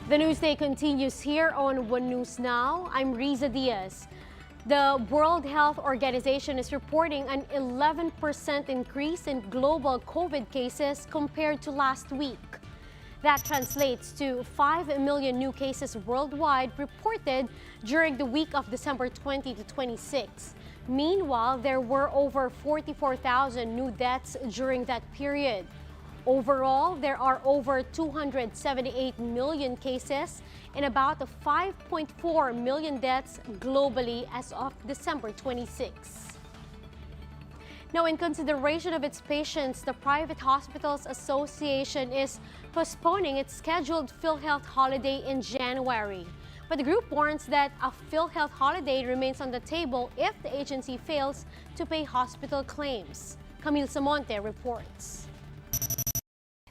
The newsday continues here on One News Now. I'm Riza Diaz. The World Health Organization is reporting an 11% increase in global COVID cases compared to last week. That translates to 5 million new cases worldwide reported during the week of December 20 to 26. Meanwhile, there were over 44,000 new deaths during that period. Overall, there are over 278 million cases and about 5.4 million deaths globally as of December 26. Now, in consideration of its patients, the Private Hospitals Association is postponing its scheduled PhilHealth holiday in January. But the group warns that a PhilHealth holiday remains on the table if the agency fails to pay hospital claims. Camille Samonte reports.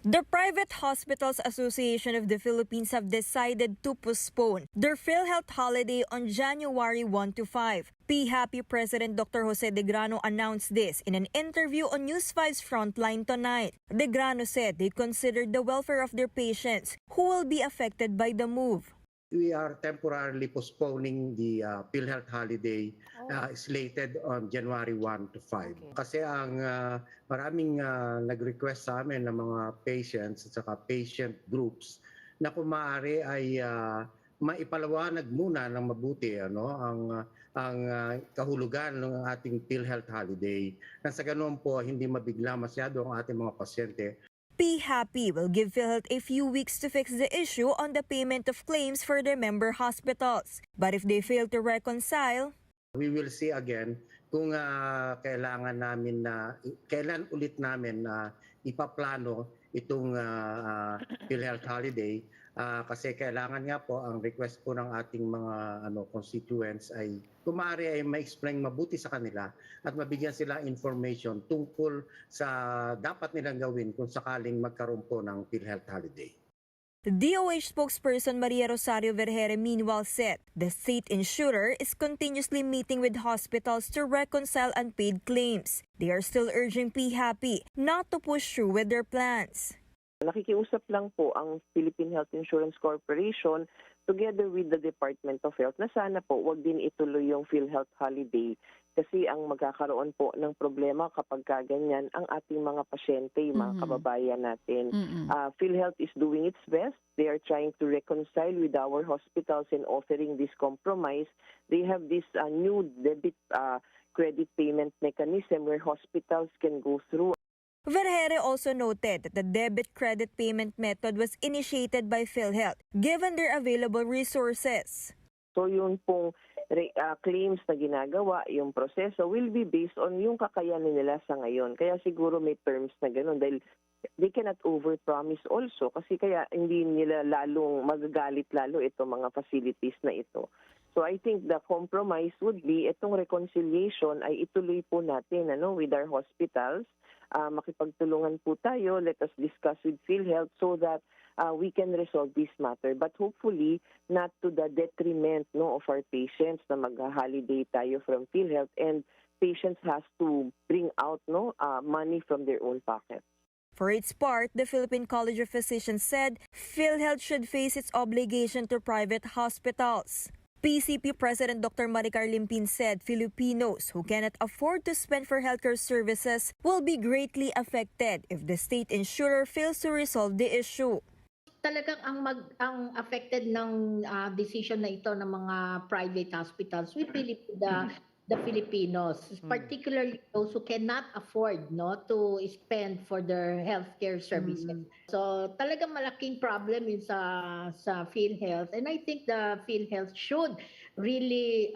The Private Hospitals Association of the Philippines have decided to postpone their PhilHealth holiday on January 1 to 5. PHAPI President Dr. Jose De Grano announced this in an interview on News 5's Frontline tonight. De Grano said they considered the welfare of their patients who will be affected by the move. We are temporarily postponing the PhilHealth holiday slated on January 1 to 5. Okay. Kasi ang maraming nag-request sa amin ng mga patients at saka patient groups na kung maaari ay maipaliwanag muna ng mabuti ang kahulugan ng ating PhilHealth holiday. Nang sa ganoon po hindi mabigla masyado ang ating mga pasyente. PHAPI will give PhilHealth a few weeks to fix the issue on the payment of claims for their member hospitals. But if they fail to reconcile, we will see again kung kailan ulit namin ipaplano itong PhilHealth holiday. Kasi kailangan nga po ang request po ng ating mga constituents ay kung maaari ay ma-explain mabuti sa kanila at mabigyan sila information tungkol sa dapat nilang gawin kung sakaling magkaroon po ng PhilHealth holiday. DOH spokesperson Maria Rosario Vergere meanwhile said the state insurer is continuously meeting with hospitals to reconcile unpaid claims. They are still urging PHAPI not to push through with their plans. Nakikiusap lang po ang Philippine Health Insurance Corporation together with the Department of Health na sana po wag din ituloy yung PhilHealth holiday kasi ang magkakaroon po ng problema kapag kaganyan ang ating mga pasyente, mga kababayan natin. PhilHealth is doing its best. They are trying to reconcile with our hospitals and offering this compromise. They have this new debit credit payment mechanism where hospitals can go through. Vergere also noted that the debit credit payment method was initiated by PhilHealth given their available resources. So yung pong claims na ginagawa, yung proseso will be based on yung kakayanin nila sa ngayon. Kaya siguro may terms na gano'n dahil they cannot overpromise also kasi kaya hindi nila lalong magagalit lalo itong mga facilities na ito. So I think the compromise would be itong reconciliation ay ituloy po natin with our hospitals. Makipagtulungan po tayo, let us discuss with PhilHealth so that we can resolve this matter. But hopefully, not to the detriment of our patients na mag-holiday tayo from PhilHealth and patients has to bring out money from their own pocket. For its part, the Philippine College of Physicians said PhilHealth should face its obligation to private hospitals. PCP President Dr. Maricar Limpin said Filipinos who cannot afford to spend for healthcare services will be greatly affected if the state insurer fails to resolve the issue. Talagang ang affected ng decision na ito ng mga private hospitals will be the Filipinos, particularly those who cannot afford to spend for their healthcare services. So talagang malaking problem yun sa PhilHealth, and I think the PhilHealth should really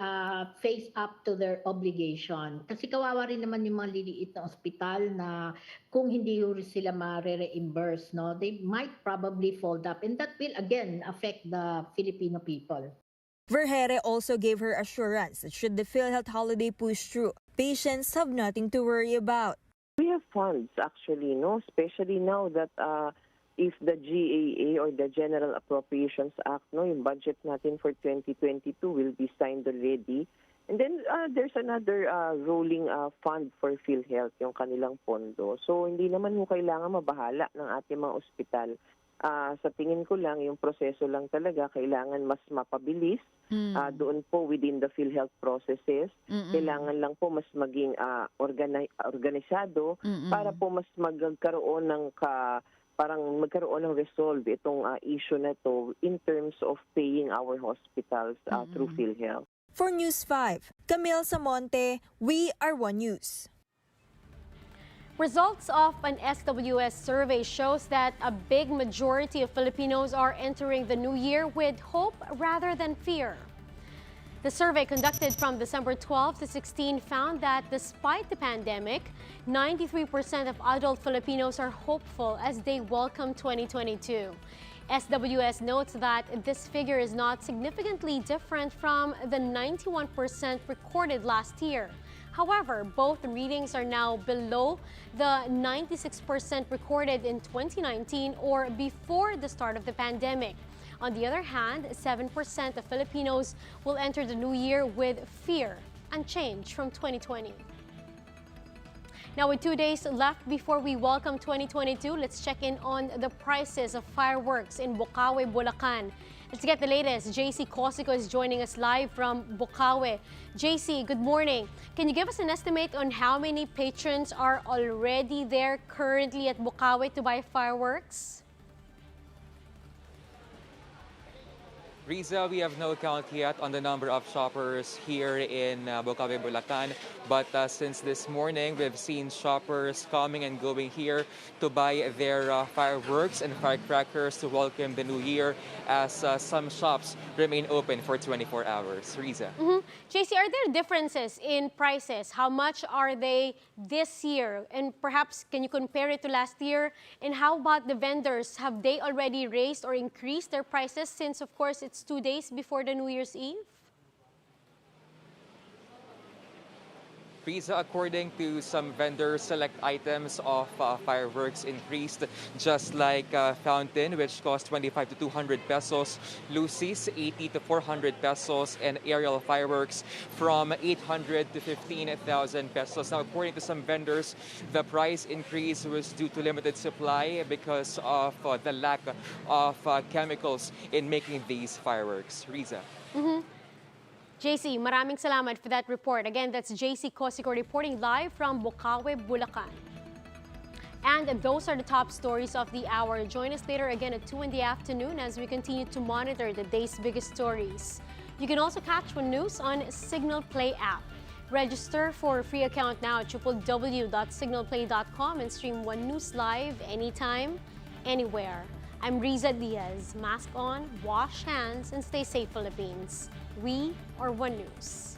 face up to their obligation. Kasi kawawa rin naman yung mga liliit na ospital na kung hindi sila ma-reimburse, they might probably fold up, and that will again affect the Filipino people. Vergere also gave her assurance that should the PhilHealth holiday push through, patients have nothing to worry about. We have funds actually, especially now that if the GAA or the General Appropriations Act, yung budget natin for 2022 will be signed already. And then there's another rolling fund for PhilHealth, yung kanilang pondo. So hindi naman kailangan mabahala ng ating mga ospital. Sa tingin ko lang, yung proseso lang talaga, kailangan mas mapabilis doon po within the PhilHealth processes. Kailangan lang po mas maging organisado para po mas magkaroon ng parang magkaroon ng resolve itong issue na to in terms of paying our hospitals through PhilHealth. For News 5, Camille Samonte, We Are One News. Results of an SWS survey shows that a big majority of Filipinos are entering the new year with hope rather than fear. The survey conducted from December 12 to 16 found that despite the pandemic, 93% of adult Filipinos are hopeful as they welcome 2022. SWS notes that this figure is not significantly different from the 91% recorded last year. However, both readings are now below the 96% recorded in 2019 or before the start of the pandemic. On the other hand, 7% of Filipinos will enter the new year with fear, unchanged from 2020. Now, with 2 days left before we welcome 2022, let's check in on the prices of fireworks in Bocaue, Bulacan. Let's get the latest. JC Cosico is joining us live from Bocaue. JC, good morning. Can you give us an estimate on how many patrons are already there currently at Bocaue to buy fireworks? Riza, we have no count yet on the number of shoppers here in Bocaue, Bulacan. But since this morning, we've seen shoppers coming and going here to buy their fireworks and firecrackers to welcome the new year as some shops remain open for 24 hours. Riza. JC, are there differences in prices? How much are they this year? And perhaps can you compare it to last year? And how about the vendors? Have they already raised or increased their prices since, of course, it's 2 days before the New Year's Eve? Riza, according to some vendors, select items of fireworks increased, just like Fountain, which cost 25 to 200 pesos, Lucy's 80 to 400 pesos, and aerial fireworks from 800 to 15,000 pesos. Now, according to some vendors, the price increase was due to limited supply because of the lack of chemicals in making these fireworks. Riza. JC, maraming salamat for that report. Again, that's JC Cosico reporting live from Bocaue, Bulacan. And those are the top stories of the hour. Join us later again at 2 in the afternoon as we continue to monitor the day's biggest stories. You can also catch One News on Signal Play app. Register for a free account now at www.signalplay.com and stream One News live anytime, anywhere. I'm Riza Diaz. Mask on, wash hands, and stay safe, Philippines. We are One News.